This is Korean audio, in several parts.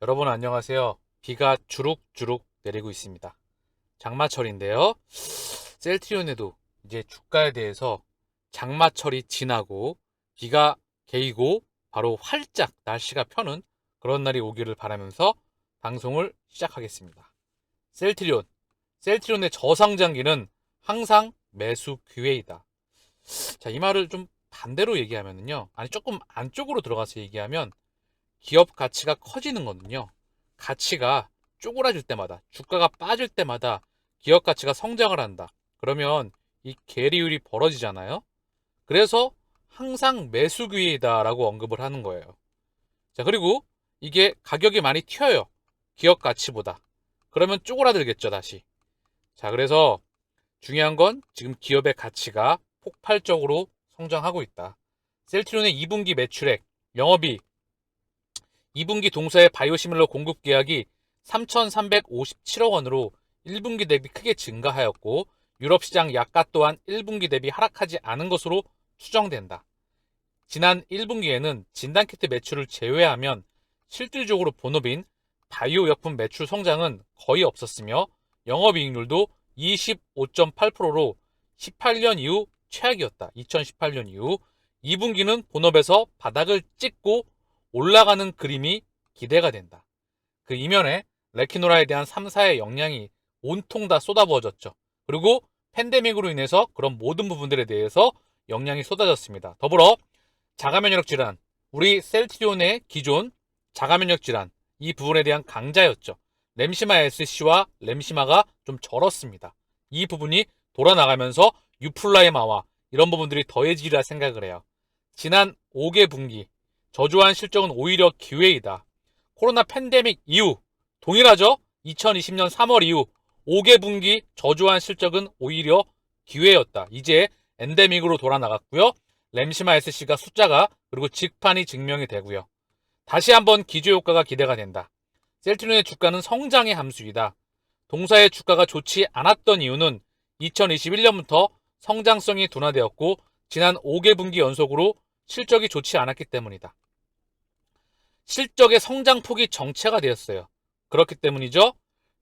여러분 안녕하세요. 비가 주룩주룩 내리고 있습니다. 장마철인데요. 셀트리온에도 이제 주가에 대해서 장마철이 지나고 비가 개이고 바로 활짝 날씨가 펴는 그런 날이 오기를 바라면서 방송을 시작하겠습니다. 셀트리온, 셀트리온의 저상장기는 항상 매수 기회이다. 자, 이 말을 좀 반대로 얘기하면요. 아니 조금 안쪽으로 들어가서 얘기하면 기업 가치가 커지는 거는요. 가치가 쪼그라질 때마다, 주가가 빠질 때마다 기업 가치가 성장을 한다. 그러면 이 계리율이 벌어지잖아요. 그래서 항상 매수 기회이다라고 언급을 하는 거예요. 자, 그리고 이게 가격이 많이 튀어요. 기업 가치보다. 그러면 쪼그라들겠죠, 다시. 자, 그래서 중요한 건 지금 기업의 가치가 폭발적으로 성장하고 있다. 셀트리온의 2분기 매출액, 영업이익, 2분기 동사의 바이오시밀러 공급 계약이 3,357억 원으로 1분기 대비 크게 증가하였고 유럽 시장 약가 또한 1분기 대비 하락하지 않은 것으로 추정된다. 지난 1분기에는 진단키트 매출을 제외하면 실질적으로 본업인 바이오薬품 매출 성장은 거의 없었으며 영업이익률도 25.8%로 18년 이후 최악이었다. 2018년 이후 2분기는 본업에서 바닥을 찍고 올라가는 그림이 기대가 된다. 그 이면에 레키노라에 대한 3사의 역량이 온통 다 쏟아부어졌죠. 그리고 팬데믹으로 인해서 그런 모든 부분들에 대해서 역량이 쏟아졌습니다. 더불어 자가면역 질환, 우리 셀트리온의 기존 자가면역 질환, 이 부분에 대한 강자였죠. 램시마 SC와 램시마가 좀 절었습니다. 이 부분이 돌아나가면서 유플라이마와 이런 부분들이 더해지리라 생각을 해요. 지난 5개 분기 저조한 실적은 오히려 기회이다. 코로나 팬데믹 이후 동일하죠? 2020년 3월 이후 5개 분기 저조한 실적은 오히려 기회였다. 이제 엔데믹으로 돌아나갔고요. 램시마 SC가 숫자가 그리고 직판이 증명이 되고요. 다시 한번 기저효과가 기대가 된다. 셀트리온의 주가는 성장의 함수이다. 동사의 주가가 좋지 않았던 이유는 2021년부터 성장성이 둔화되었고 지난 5개 분기 연속으로 실적이 좋지 않았기 때문이다. 실적의 성장폭이 정체가 되었어요. 그렇기 때문이죠.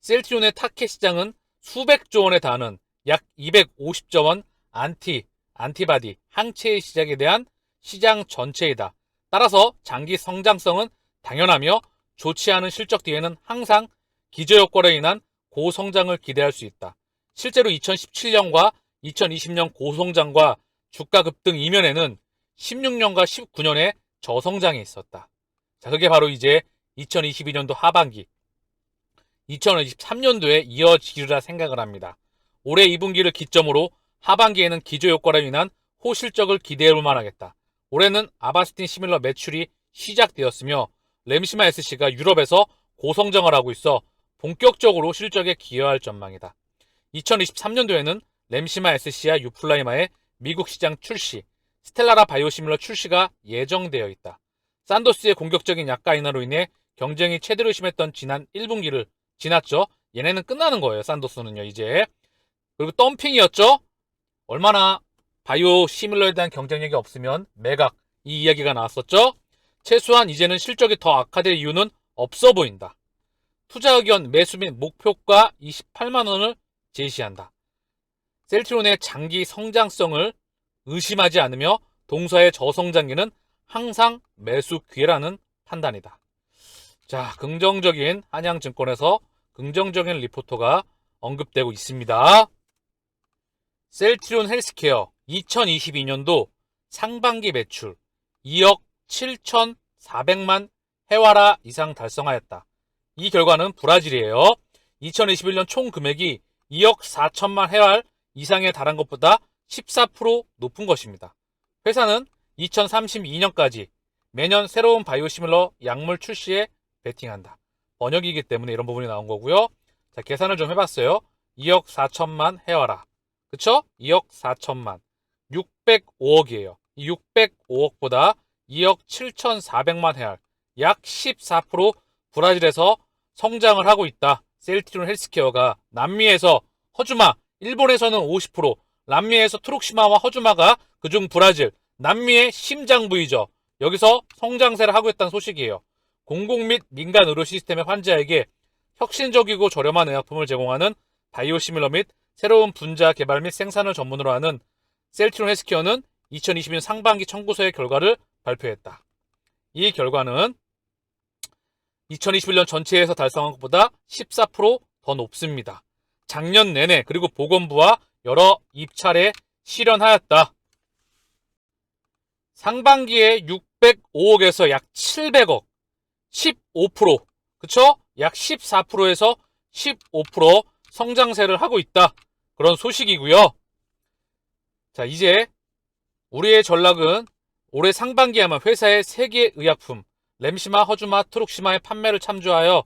셀트리온의 타켓 시장은 수백조 원에 달하는 약 250조 원 안티바디, 항체의 시작에 대한 시장 전체이다. 따라서 장기 성장성은 당연하며 좋지 않은 실적 뒤에는 항상 기저효과로 인한 고성장을 기대할 수 있다. 실제로 2017년과 2020년 고성장과 주가 급등 이면에는 16년과 19년에 저성장이 있었다. 자, 그게 바로 이제 2022년도 하반기, 2023년도에 이어지리라 생각을 합니다. 올해 2분기를 기점으로 하반기에는 기저효과로 인한 호실적을 기대해볼 만하겠다. 올해는 아바스틴 시밀러 매출이 시작되었으며 램시마 SC가 유럽에서 고성장을 하고 있어 본격적으로 실적에 기여할 전망이다. 2023년도에는 램시마 SC와 유플라이마의 미국 시장 출시, 스텔라라 바이오시밀러 출시가 예정되어 있다. 산도스의 공격적인 약가 인하로 인해 경쟁이 최대로 심했던 지난 1분기를 지났죠. 얘네는 끝나는 거예요. 산도스는요, 이제. 그리고 덤핑이었죠. 얼마나 바이오 시밀러에 대한 경쟁력이 없으면 매각, 이 이야기가 나왔었죠. 최소한 이제는 실적이 더 악화될 이유는 없어 보인다. 투자 의견 매수 및 목표가 28만 원을 제시한다. 셀트리온의 장기 성장성을 의심하지 않으며 동사의 저성장기는 항상 매수 기회라는 판단이다. 자, 긍정적인 한양증권에서 긍정적인 리포터가 언급되고 있습니다. 셀트리온 헬스케어 2022년도 상반기 매출 2억 7,400만 헤와라 이상 달성하였다. 이 결과는 브라질이에요. 2021년 총 금액이 2억 4천만 헤왈 이상에 달한 것보다 14% 높은 것입니다. 회사는 2032년까지 매년 새로운 바이오시밀러 약물 출시에 베팅한다. 번역이기 때문에 이런 부분이 나온 거고요. 자, 계산을 좀 해봤어요. 2억 4천만 헤와라. 그쵸? 2억 4천만. 605억이에요. 이 605억보다 2억 7,400만 헤알. 약 14% 브라질에서 성장을 하고 있다. 셀트리온 헬스케어가 남미에서 허주마, 일본에서는 50%, 남미에서 트록시마와 허주마가 그중 브라질, 남미의 심장 부위죠. 여기서 성장세를 하고 있다는 소식이에요. 공공 및 민간 의료 시스템의 환자에게 혁신적이고 저렴한 의약품을 제공하는 바이오시밀러 및 새로운 분자 개발 및 생산을 전문으로 하는 셀트리온 헬스케어는 2022년 상반기 청구서의 결과를 발표했다. 이 결과는 2021년 전체에서 달성한 것보다 14%더 높습니다. 작년 내내 그리고 보건부와 여러 입찰에 실현하였다. 상반기에 605억에서 약 700억, 15%, 그쵸? 약 14%에서 15% 성장세를 하고 있다. 그런 소식이고요. 자, 이제 우리의 전략은 올해 상반기에만 회사의 세계 의약품 램시마, 허주마, 트룩시마의 판매를 참조하여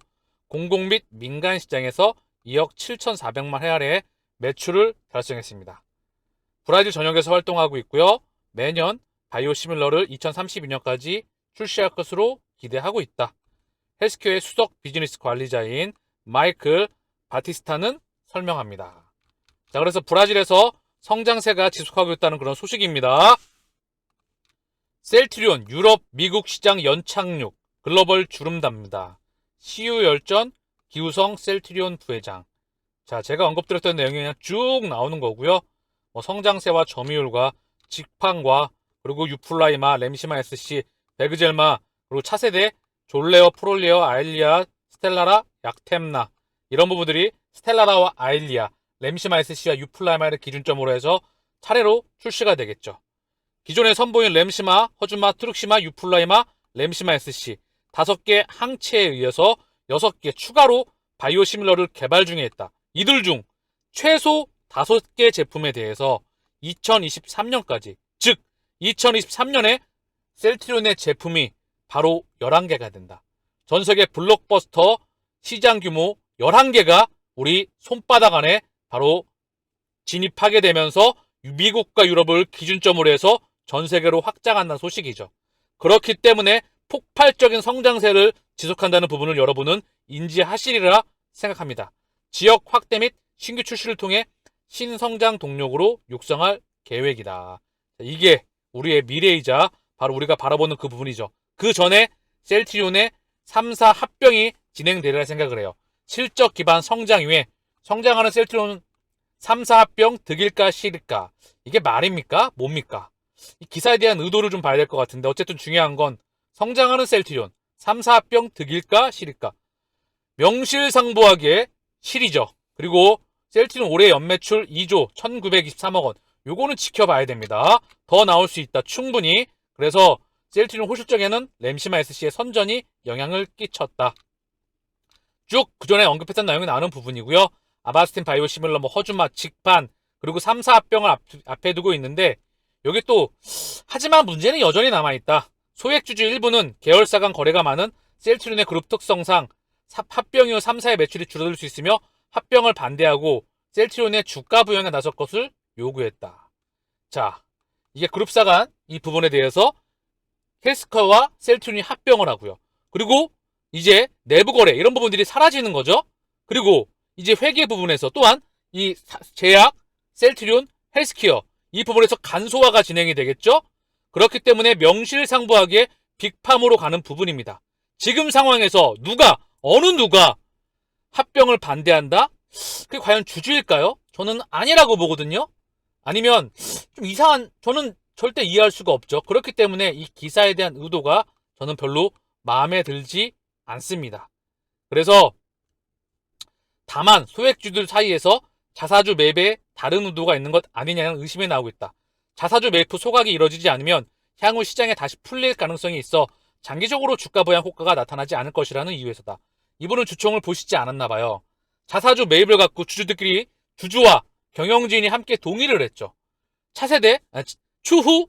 공공 및 민간 시장에서 2억 7,400만 헤알의 매출을 달성했습니다. 브라질 전역에서 활동하고 있고요. 매년 바이오시밀러를 2032년까지 출시할 것으로 기대하고 있다. 헬스케어의 수석 비즈니스 관리자인 마이클 바티스타는 설명합니다. 자, 그래서 브라질에서 성장세가 지속하고 있다는 그런 소식입니다. 셀트리온 유럽, 미국 시장 연착륙, 글로벌 주름답니다. CU 열전, 기우성 셀트리온 부회장. 자, 제가 언급드렸던 내용이 그냥 쭉 나오는 거고요. 성장세와 점유율과 직판과 그리고 유플라이마, 램시마 SC, 베그젤마, 그리고 차세대 졸레어, 프롤리어, 아일리아, 스텔라라, 약템나 이런 부분들이 스텔라라와 아일리아, 램시마 SC와 유플라이마를 기준점으로 해서 차례로 출시가 되겠죠. 기존에 선보인 램시마, 허주마, 트룩시마, 유플라이마, 램시마 SC 5개 항체에 의해서 6개 추가로 바이오시밀러를 개발 중에 있다. 이들 중 최소 5개 제품에 대해서 2023년까지, 즉 2023년에 셀트리온의 제품이 바로 11개가 된다. 전세계 블록버스터 시장 규모 11개가 우리 손바닥 안에 바로 진입하게 되면서 미국과 유럽을 기준점으로 해서 전 세계로 확장한다는 소식이죠. 그렇기 때문에 폭발적인 성장세를 지속한다는 부분을 여러분은 인지하시리라 생각합니다. 지역 확대 및 신규 출시를 통해 신성장 동력으로 육성할 계획이다. 이게 우리의 미래이자 바로 우리가 바라보는 그 부분이죠. 그 전에 셀트리온의 3사 합병이 진행되리라 생각을 해요. 실적 기반 성장 이후에 성장하는 셀트리온 3사 합병 득일까 실일까? 이게 말입니까? 뭡니까? 이 기사에 대한 의도를 좀 봐야 될 것 같은데 어쨌든 중요한 건 성장하는 셀트리온 3사 합병 득일까 실일까? 명실상부하게 실이죠. 그리고 셀트리온 올해 연매출 2조 1923억 원. 요거는 지켜봐야 됩니다. 더 나올 수 있다. 충분히. 그래서 셀트리온 호실적에는 램시마 SC의 선전이 영향을 끼쳤다. 쭉 그전에 언급했던 내용이 나오는 부분이고요. 아바스틴 바이오시밀러, 허주마, 직판, 그리고 3사 합병을 앞에 두고 있는데 여기 또 하지만 문제는 여전히 남아있다. 소액주주 일부는 계열사 간 거래가 많은 셀트리온의 그룹 특성상 합병 이후 3사의 매출이 줄어들 수 있으며 합병을 반대하고 셀트리온의 주가 부양에 나설 것을 요구했다. 자, 이게 그룹사 간 이 부분에 대해서 헬스케어와 셀트리온이 합병을 하고요. 그리고 이제 내부 거래 이런 부분들이 사라지는 거죠. 그리고 이제 회계 부분에서 또한 이 제약, 셀트리온, 헬스케어 이 부분에서 간소화가 진행이 되겠죠. 그렇기 때문에 명실상부하게 빅팜으로 가는 부분입니다. 지금 상황에서 어느 누가 합병을 반대한다? 그게 과연 주주일까요? 저는 아니라고 보거든요. 아니면 좀 이상한, 저는 절대 이해할 수가 없죠. 그렇기 때문에 이 기사에 대한 의도가 저는 별로 마음에 들지 않습니다. 그래서 다만 소액주들 사이에서 자사주 매매에 다른 의도가 있는 것 아니냐는 의심이 나오고 있다. 자사주 매입 후 소각이 이뤄지지 않으면 향후 시장에 다시 풀릴 가능성이 있어 장기적으로 주가 부양 효과가 나타나지 않을 것이라는 이유에서다. 이분은 주총을 보시지 않았나 봐요. 자사주 매입을 갖고 주주와 경영진이 함께 동의를 했죠. 추후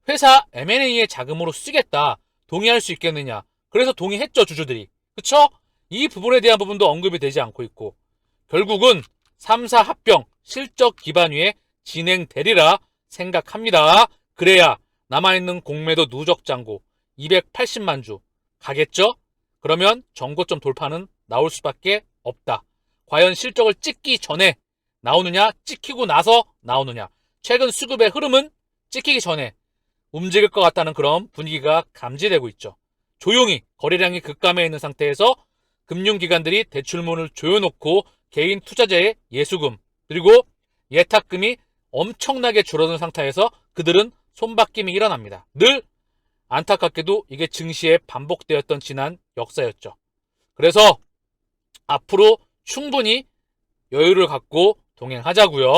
회사 M&A의 자금으로 쓰겠다. 동의할 수 있겠느냐. 그래서 동의했죠, 주주들이. 그쵸? 이 부분에 대한 부분도 언급이 되지 않고 있고 결국은 3사 합병 실적 기반 위에 진행되리라 생각합니다. 그래야 남아있는 공매도 누적 잔고 280만 주 가겠죠? 그러면 정고점 돌파는 나올 수밖에 없다. 과연 실적을 찍기 전에 나오느냐, 찍히고 나서 나오느냐. 최근 수급의 흐름은 찍히기 전에 움직일 것 같다는 그런 분위기가 감지되고 있죠. 조용히 거래량이 급감해 있는 상태에서 금융기관들이 대출문을 조여놓고 개인 투자자의 예수금 그리고 예탁금이 엄청나게 줄어든 상태에서 그들은 손바뀜이 일어납니다. 늘 안타깝게도 이게 증시에 반복되었던 지난 역사였죠. 그래서 앞으로 충분히 여유를 갖고 동행하자고요.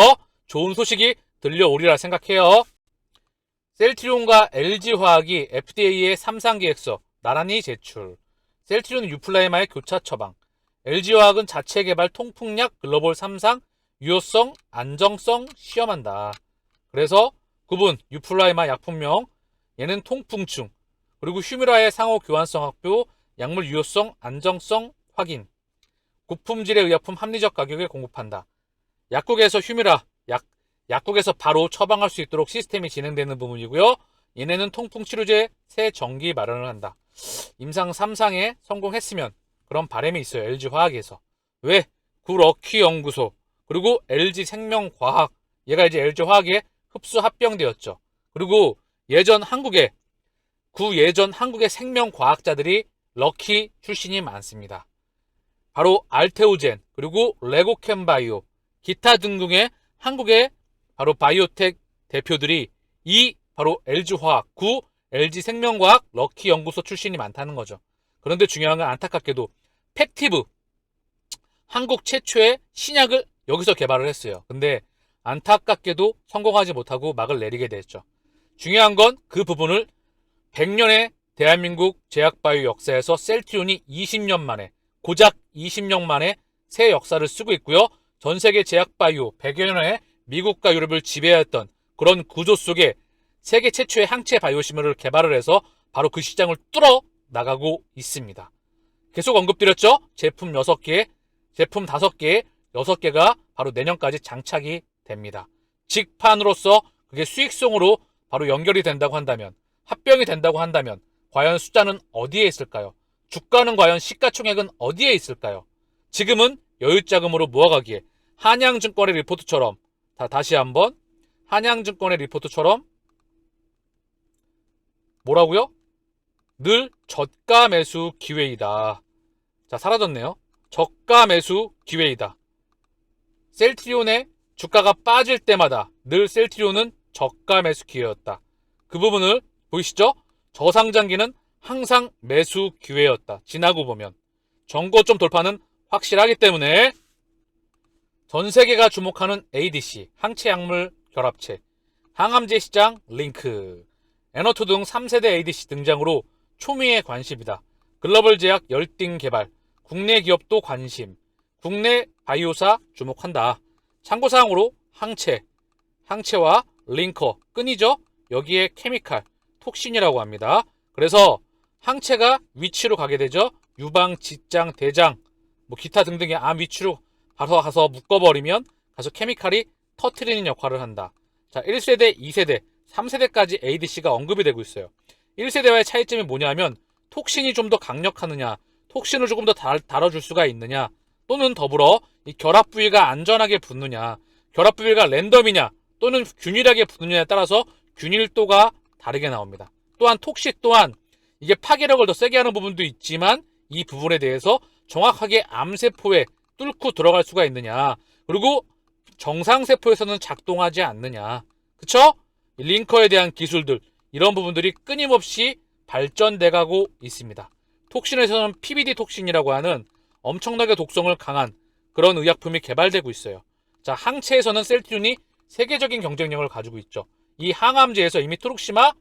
좋은 소식이 들려오리라 생각해요. 셀트리온과 LG화학이 FDA의 3상 계획서 나란히 제출. 셀트리온은 유플라이마의 교차 처방. LG화학은 자체 개발 통풍약 글로벌 3상 유효성, 안정성 시험한다. 그래서 구분 유플라이마 약품명, 얘는 통풍충, 그리고 휴미라의 상호 교환성 확보, 약물 유효성, 안정성 확인. 고품질의 의약품 합리적 가격에 공급한다. 약국에서 휴미라, 약국에서 바로 처방할 수 있도록 시스템이 진행되는 부분이고요. 얘네는 통풍치료제 새 정기 마련을 한다. 임상 3상에 성공했으면 그런 바람이 있어요. LG화학에서. 왜? 구럭키 연구소 그리고 LG생명과학 얘가 이제 LG화학에 흡수 합병되었죠. 그리고 예전 한국의 생명과학자들이 럭키 출신이 많습니다. 바로 알테오젠 그리고 레고캠바이오 기타 등등의 한국의 바로 바이오텍 대표들이 이 바로 LG화학, LG생명과학 럭키 연구소 출신이 많다는 거죠. 그런데 중요한 건 안타깝게도 팩티브 한국 최초의 신약을 여기서 개발을 했어요. 근데 안타깝게도 성공하지 못하고 막을 내리게 됐죠. 중요한 건 그 부분을 100년의 대한민국 제약바이오 역사에서 셀트리온이 20년 만에 고작 20년 만에 새 역사를 쓰고 있고요. 전 세계 제약바이오 100여 년의 미국과 유럽을 지배했던 그런 구조 속에 세계 최초의 항체 바이오시밀을 개발을 해서 바로 그 시장을 뚫어 나가고 있습니다. 계속 언급드렸죠? 제품 6개, 제품 5개, 6개가 바로 내년까지 장착이 됩니다. 직판으로서 그게 수익성으로 바로 연결이 된다고 한다면, 합병이 된다고 한다면 과연 숫자는 어디에 있을까요? 주가는 과연 시가총액은 어디에 있을까요? 지금은 여유자금으로 모아가기에 한양증권의 리포트처럼 다시 한번 한양증권의 리포트처럼 뭐라고요? 늘 저가 매수 기회이다. 자, 사라졌네요. 저가 매수 기회이다. 셀트리온의 주가가 빠질 때마다 늘 셀트리온은 저가 매수 기회였다. 그 부분을 보이시죠? 저상장기는 항상 매수 기회였다. 지나고 보면 전고점 돌파는 확실하기 때문에 전 세계가 주목하는 ADC, 항체 약물 결합체, 항암제 시장 링크, 에너투 등 3세대 ADC 등장으로 초미의 관심이다. 글로벌 제약 열띤 개발, 국내 기업도 관심, 국내 바이오사 주목한다. 참고사항으로 항체와 링커, 끈이죠? 여기에 케미칼, 톡신이라고 합니다. 그래서 항체가 위치로 가게 되죠. 유방, 직장, 대장, 기타 등등의 암 위치로 가서 묶어버리면 가서 케미칼이 터트리는 역할을 한다. 자, 1세대, 2세대, 3세대까지 ADC가 언급이 되고 있어요. 1세대와의 차이점이 뭐냐면 톡신이 좀 더 강력하느냐, 톡신을 조금 더 다뤄줄 수가 있느냐, 또는 더불어 이 결합 부위가 안전하게 붙느냐, 결합 부위가 랜덤이냐, 또는 균일하게 붙느냐에 따라서 균일도가 다르게 나옵니다. 또한 톡신 또한 이게 파괴력을 더 세게 하는 부분도 있지만 이 부분에 대해서 정확하게 암세포에 뚫고 들어갈 수가 있느냐, 그리고 정상세포에서는 작동하지 않느냐, 그쵸? 링커에 대한 기술들, 이런 부분들이 끊임없이 발전돼 가고 있습니다. 톡신에서는 PBD 톡신이라고 하는 엄청나게 독성을 강한 그런 의약품이 개발되고 있어요. 자, 항체에서는 셀트리온이 세계적인 경쟁력을 가지고 있죠. 이 항암제에서 이미 트룩시마,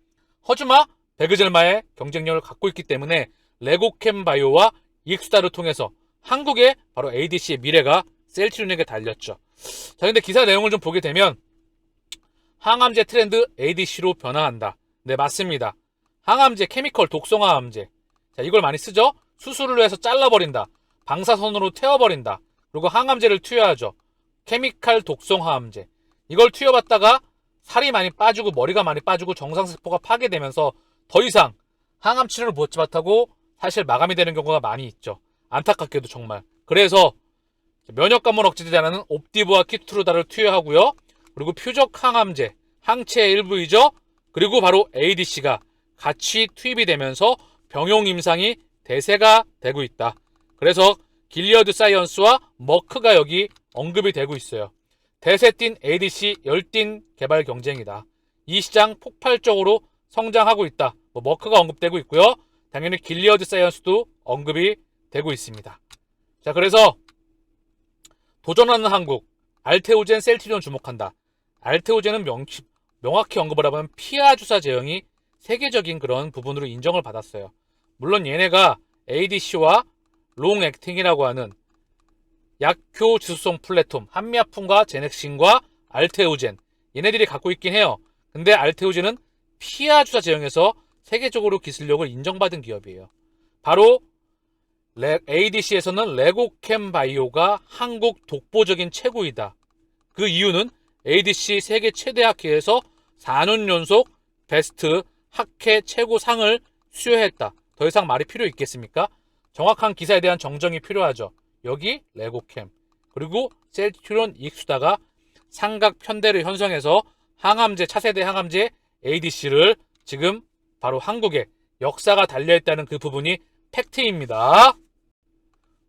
허즈마, 베그젤마의 경쟁력을 갖고 있기 때문에 레고캠 바이오와 익스타를 통해서 한국의 바로 ADC의 미래가 셀트리온에게 달렸죠. 자, 근데 기사 내용을 좀 보게 되면 항암제 트렌드 ADC로 변화한다. 네, 맞습니다. 항암제, 케미컬 독성항암제. 자, 이걸 많이 쓰죠? 수술을 해서 잘라버린다. 방사선으로 태워버린다. 그리고 항암제를 투여하죠. 케미칼 독성항암제. 이걸 투여받다가 살이 많이 빠지고 머리가 많이 빠지고 정상세포가 파괴되면서 더 이상 항암 치료를 못하고 사실 마감이 되는 경우가 많이 있죠. 안타깝게도 정말. 그래서 면역관문 억제제라는 옵디브와 키투르다를 투여하고요. 그리고 표적 항암제, 항체의 일부이죠. 그리고 바로 ADC가 같이 투입이 되면서 병용 임상이 대세가 되고 있다. 그래서 길리어드 사이언스와 머크가 여기 언급이 되고 있어요. 대세띤 ADC 열띤 개발 경쟁이다. 이 시장 폭발적으로 성장하고 있다. 머크가 언급되고 있고요. 당연히 길리어드 사이언스도 언급이 되고 있습니다. 자, 그래서 도전하는 한국, 알테오젠, 셀트리온 주목한다. 알테오젠은 명확히 언급을 하면 피하 주사 제형이 세계적인 그런 부분으로 인정을 받았어요. 물론 얘네가 ADC와 롱 액팅이라고 하는 약효 지속성 플랫폼, 한미아품과 제넥신과 알테오젠, 얘네들이 갖고 있긴 해요. 근데 알테오젠은 피하 주사 제형에서 세계적으로 기술력을 인정받은 기업이에요. 바로 ADC에서는 레고캠 바이오가 한국 독보적인 최고이다. 그 이유는 ADC 세계 최대 학회에서 4년 연속 베스트 학회 최고상을 수여했다. 더 이상 말이 필요 있겠습니까? 정확한 기사에 대한 정정이 필요하죠. 여기 레고캠, 그리고 셀트리온 익수다가 삼각 편대를 형성해서 항암제, 차세대 항암제 ADC를 지금 바로 한국에 역사가 달려있다는 그 부분이 팩트입니다.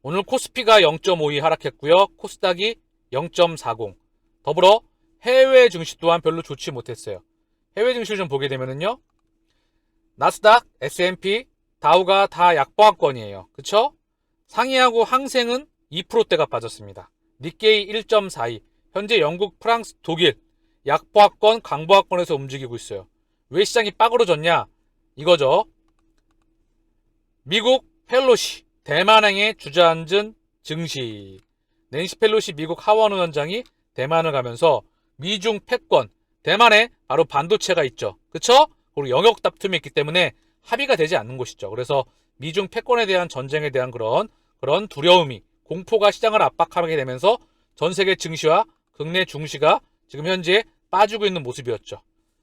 오늘 코스피가 0.52 하락했고요. 코스닥이 0.40. 더불어 해외 증시 또한 별로 좋지 못했어요. 해외 증시를 좀 보게 되면은요. 나스닥, S&P, 다우가 다 약보합권이에요. 그쵸? 상위하고 항생은 2%대가 빠졌습니다. 니케이 1.42. 현재 영국, 프랑스, 독일 약보합권, 강보합권에서 움직이고 있어요. 왜 시장이 빠그러졌냐? 이거죠. 미국 펠로시 대만행에 주저앉은 증시. 낸시 펠로시 미국 하원의원장이 대만을 가면서 미중 패권, 대만에 바로 반도체가 있죠. 그쵸? 그리고 영역 다툼이 있기 때문에 합의가 되지 않는 곳이죠. 그래서 미중 패권에 대한 전쟁에 대한 그런 두려움이, 공포가 시장을 압박하게 되면서 전 세계 증시와 국내 중시가 지금 현재 빠지고 있는 모습이었죠.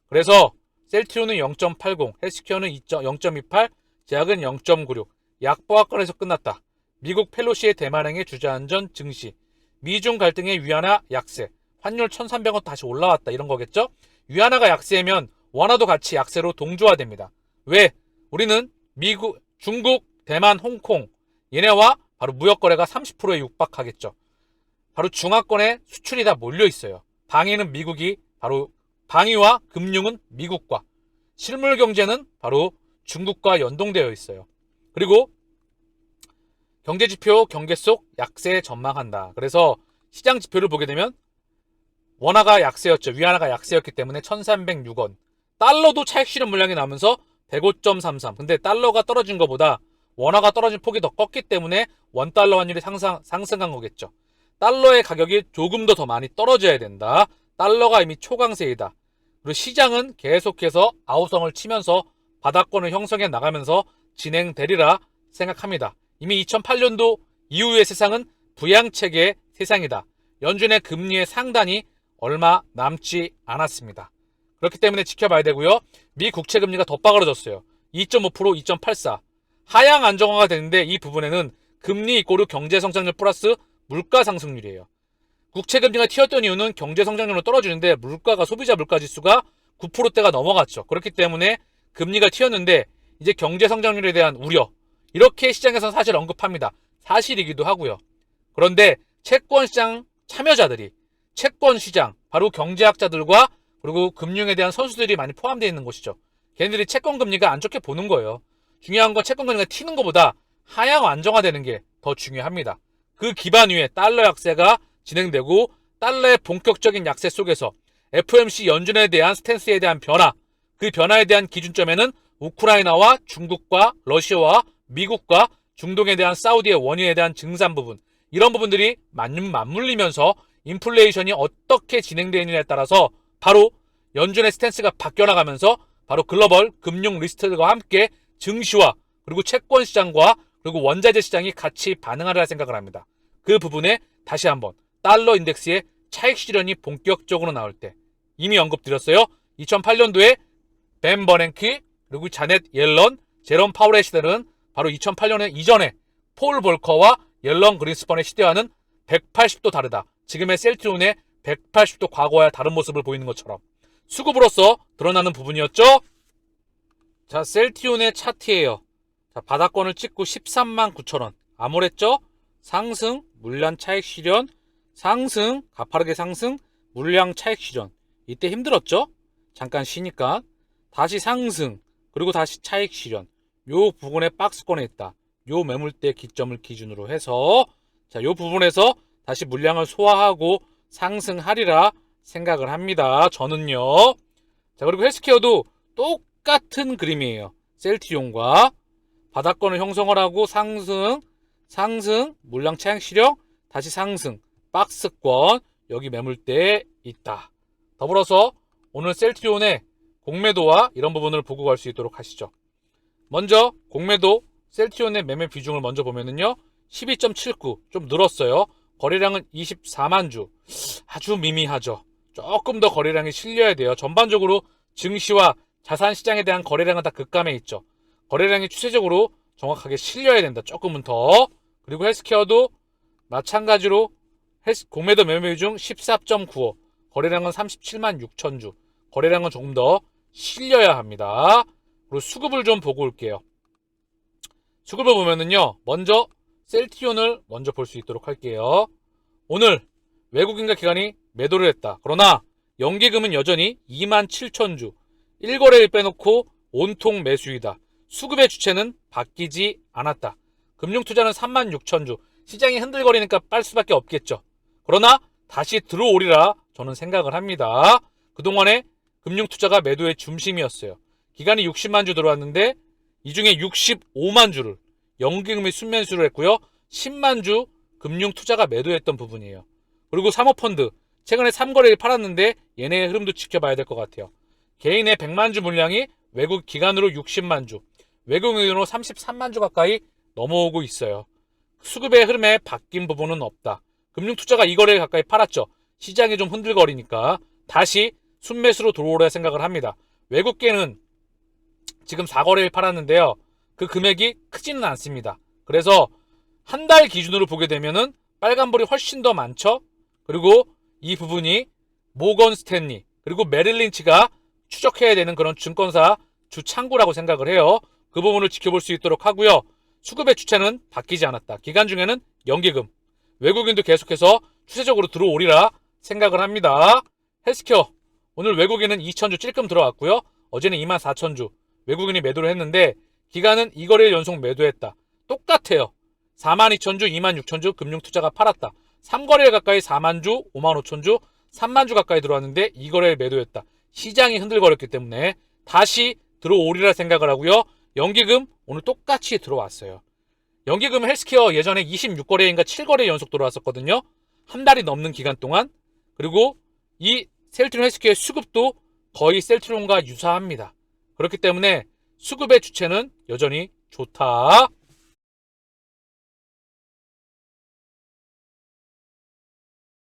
그래서 셀트리온은 0.80, 헬스케어는 0.28, 제약은 0.96, 약보합권에서 끝났다. 미국 펠로시의 대만행에 주저앉은 증시, 미중 갈등의 위안화 약세, 환율 1,300원 다시 올라왔다, 이런 거겠죠? 위안화가 약세면 원화도 같이 약세로 동조화됩니다. 왜? 우리는 미국, 중국, 대만, 홍콩 얘네와 바로 무역거래가 30%에 육박하겠죠. 바로 중화권에 수출이 다 몰려 있어요. 방위는 미국이, 바로 방위와 금융은 미국과, 실물 경제는 바로 중국과 연동되어 있어요. 그리고 경제지표 경계 속 약세 전망한다. 그래서 시장 지표를 보게 되면 원화가 약세였죠. 위안화가 약세였기 때문에 1,306원. 달러도 차익 실현 물량이 나면서 105.33. 근데 달러가 떨어진 것보다 원화가 떨어진 폭이 더 컸기 때문에 원달러 환율이 상승한 거겠죠. 달러의 가격이 조금 더 많이 떨어져야 된다. 달러가 이미 초강세이다. 그리고 시장은 계속해서 아우성을 치면서 바닥권을 형성해 나가면서 진행되리라 생각합니다. 이미 2008년도 이후의 세상은 부양체계의 세상이다. 연준의 금리의 상단이 얼마 남지 않았습니다. 그렇기 때문에 지켜봐야 되고요. 미 국채 금리가 더 빠그러졌어요. 2.5%, 2.84. 하향 안정화가 되는데 이 부분에는 금리 이꼬르 경제 성장률 플러스 물가 상승률이에요. 국채 금리가 튀었던 이유는 경제 성장률은 떨어지는데 물가가, 소비자 물가 지수가 9%대가 넘어갔죠. 그렇기 때문에 금리가 튀었는데 이제 경제 성장률에 대한 우려, 이렇게 시장에서는 사실 언급합니다. 사실이기도 하고요. 그런데 채권 시장 참여자들이, 채권 시장, 바로 경제학자들과 그리고 금융에 대한 선수들이 많이 포함되어 있는 곳이죠. 걔네들이 채권 금리가 안 좋게 보는 거예요. 중요한 건 채권 금리가 튀는 것보다 하향 안정화되는 게 더 중요합니다. 그 기반 위에 달러 약세가 진행되고 달러의 본격적인 약세 속에서 FOMC 연준에 대한 스탠스에 대한 변화, 그 변화에 대한 기준점에는 우크라이나와 중국과 러시아와 미국과 중동에 대한 사우디의 원유에 대한 증산 부분, 이런 부분들이 맞물리면서 인플레이션이 어떻게 진행되느냐에 따라서 바로 연준의 스탠스가 바뀌어나가면서 바로 글로벌 금융 리스트들과 함께 증시와 그리고 채권 시장과 그리고 원자재 시장이 같이 반응하리라 생각을 합니다. 그 부분에 다시 한번 달러 인덱스의 차익 실현이 본격적으로 나올 때, 이미 언급드렸어요. 2008년도에 벤 버냉키 그리고 자넷 옐런, 제롬 파월의 시대는 바로 2008년에 이전에 폴 볼커와 옐런 그린스펀의 시대와는 180도 다르다. 지금의 셀트리온의 180도 과거와 다른 모습을 보이는 것처럼 수급으로서 드러나는 부분이었죠. 자, 셀트리온의 차트예요. 자, 바닥권을 찍고 13만 9천 원. 암호랬죠? 상승, 물량 차익 실현, 상승, 가파르게 상승, 물량 차익 실현. 이때 힘들었죠? 잠깐 쉬니까. 다시 상승, 그리고 다시 차익 실현. 요 부분에 박스권에 있다. 요 매물대 기점을 기준으로 해서 자, 요 부분에서 다시 물량을 소화하고 상승하리라 생각을 합니다. 저는요. 자, 그리고 헬스케어도 똑같은 그림이에요. 셀트리온과 바닥권을 형성을 하고 상승, 상승, 물량 차익 실현, 다시 상승, 박스권, 여기 매물대에 있다. 더불어서 오늘 셀트리온의 공매도와 이런 부분을 보고 갈 수 있도록 하시죠. 먼저 공매도 셀트리온의 매매 비중을 먼저 보면은요. 12.79 좀 늘었어요. 거래량은 24만 주. 아주 미미하죠. 조금 더 거래량이 실려야 돼요. 전반적으로 증시와 자산시장에 대한 거래량은 다 급감해 있죠. 거래량이 추세적으로 정확하게 실려야 된다. 조금은 더. 그리고 헬스케어도 마찬가지로 공매도 매매 비중 14.95 거래량은 37만 6천 주. 거래량은 조금 더 실려야 합니다. 그리고 수급을 좀 보고 올게요. 수급을 보면은요. 먼저 셀트리온을 먼저 볼 수 있도록 할게요. 오늘 외국인과 기관이 매도를 했다. 그러나 연기금은 여전히 2만 7천 주. 1거래일 빼놓고 온통 매수이다. 수급의 주체는 바뀌지 않았다. 금융투자는 3만 6천 주. 시장이 흔들거리니까 빨 수밖에 없겠죠. 그러나 다시 들어오리라 저는 생각을 합니다. 그동안에 금융투자가 매도의 중심이었어요. 기간이 60만 주 들어왔는데 이 중에 65만 주를 연기금이 순매수를 했고요. 10만 주 금융투자가 매도했던 부분이에요. 그리고 사모펀드 최근에 3거래일 팔았는데 얘네의 흐름도 지켜봐야 될 것 같아요. 개인의 100만 주 물량이 외국 기관으로 60만 주, 외국인으로 33만 주 가까이 넘어오고 있어요. 수급의 흐름에 바뀐 부분은 없다. 금융투자가 2거래일 가까이 팔았죠. 시장이 좀 흔들거리니까 다시 순매수로 들어오려 생각을 합니다. 외국계는 지금 4거래일 팔았는데요. 그 금액이 크지는 않습니다. 그래서 한 달 기준으로 보게 되면은 빨간불이 훨씬 더 많죠. 그리고 이 부분이 모건 스탠리 그리고 메릴린치가 추적해야 되는 그런 증권사 주창구라고 생각을 해요. 그 부분을 지켜볼 수 있도록 하고요. 수급의 주체는 바뀌지 않았다. 기간 중에는 연기금, 외국인도 계속해서 추세적으로 들어오리라 생각을 합니다. 헬스케어 오늘 외국인은 2천주 찔끔 들어왔고요. 어제는 2만 4천주 외국인이 매도를 했는데 기간은 2거래일 연속 매도했다. 똑같아요. 4만 2천주, 2만 6천주 금융투자가 팔았다. 3거래일 가까이 4만주, 5만 5천주, 3만주 가까이 들어왔는데 2거래일 매도했다. 시장이 흔들거렸기 때문에 다시 들어오리라 생각을 하고요. 연기금 오늘 똑같이 들어왔어요. 연기금 헬스케어 예전에 26거래인가 7거래 연속 들어왔었거든요. 한 달이 넘는 기간 동안. 그리고 이 셀트리온 헬스케어의 수급도 거의 셀트리온과 유사합니다. 그렇기 때문에 수급의 주체는 여전히 좋다.